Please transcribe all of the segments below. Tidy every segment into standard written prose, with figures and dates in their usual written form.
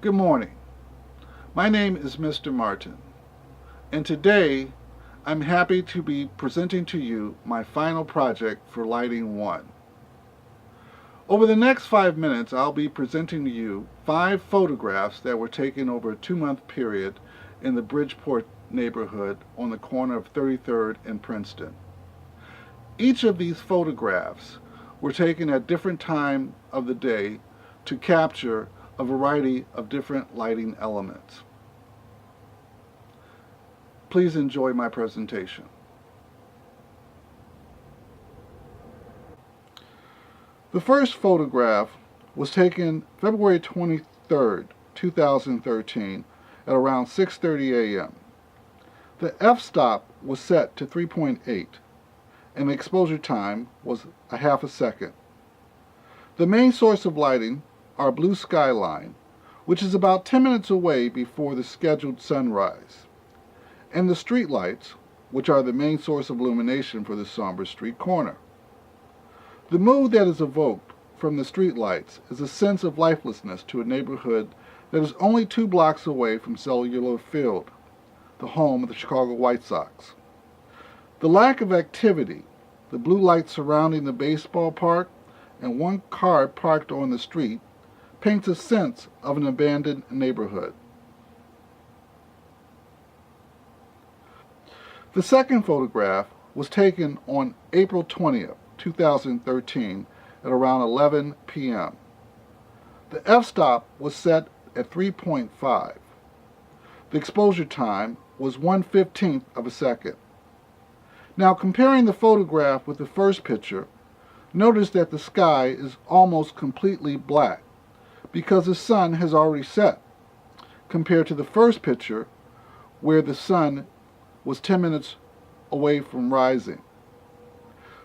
Good morning. My name is Mr. Martin, and today I'm happy to be presenting to you my final project for Lighting 1. Over the next 5 minutes, I'll be presenting to you 5 photographs that were taken over a 2-month period in the Bridgeport neighborhood on the corner of 33rd and Princeton. Each of these photographs were taken at different times of the day to capture a variety of different lighting elements. Please enjoy my presentation. The first photograph was taken February 23rd, 2013 at around 6:30 a.m. The f-stop was set to 3.8 and the exposure time was a half a second. The main source of lighting, our blue skyline, which is about 10 minutes away before the scheduled sunrise, and the street lights, which are the main source of illumination for the somber street corner. The mood that is evoked from the street lights is a sense of lifelessness to a neighborhood that is only 2 blocks away from Cellular Field, the home of the Chicago White Sox. The lack of activity, the blue lights surrounding the baseball park, and one car parked on the street paints a sense of an abandoned neighborhood. The second photograph was taken on April 20th, 2013 at around 11 p.m. The f-stop was set at 3.5. The exposure time was 1/15 of a second. Now, comparing the photograph with the first picture, notice that the sky is almost completely black because the sun has already set, compared to the first picture where the sun was 10 minutes away from rising.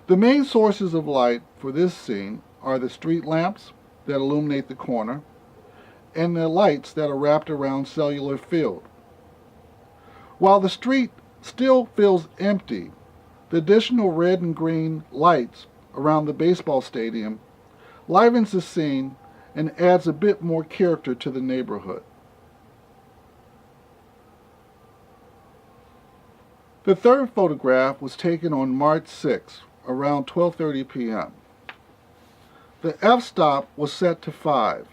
The main sources of light for this scene are the street lamps that illuminate the corner and the lights that are wrapped around Cellular Field. While the street still feels empty, the additional red and green lights around the baseball stadium livens the scene and adds a bit more character to the neighborhood. The third photograph was taken on March 6, around 12:30 p.m. The f-stop was set to 5,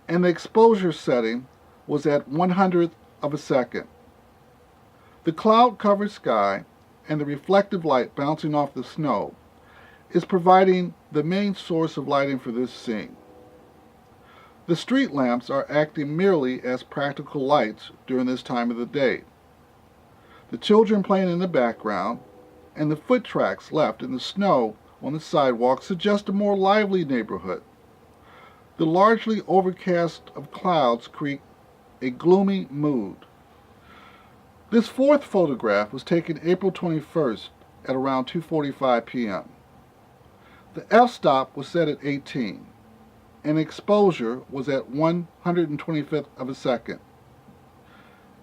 and the exposure setting was at 1/100th of a second. The cloud-covered sky and the reflective light bouncing off the snow is providing the main source of lighting for this scene. The street lamps are acting merely as practical lights during this time of the day. The children playing in the background and the foot tracks left in the snow on the sidewalk suggest a more lively neighborhood. The largely overcast of clouds create a gloomy mood. This fourth photograph was taken April 21st at around 2:45 p.m. The f-stop was set at 18, and exposure was at 125th of a second.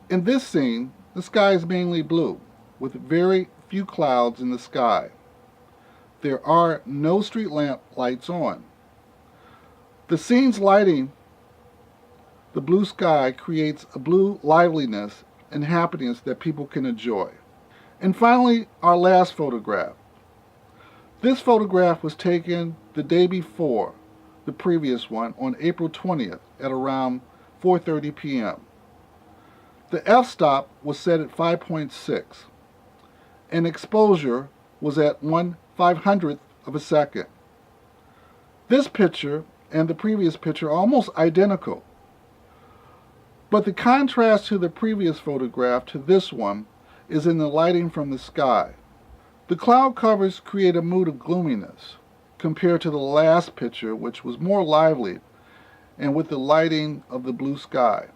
In this scene, the sky is mainly blue, with very few clouds in the sky. There are no street lamp lights on. The scene's lighting, the blue sky, creates a blue liveliness and happiness that people can enjoy. And finally, our last photograph. This photograph was taken the day before the previous one on April 20th at around 4:30 p.m. The f-stop was set at 5.6 and exposure was at 1/500th of a second. This picture and the previous picture are almost identical, but the contrast to the previous photograph to this one is in the lighting from the sky. The cloud covers create a mood of gloominess compared to the last picture, which was more lively and with the lighting of the blue sky.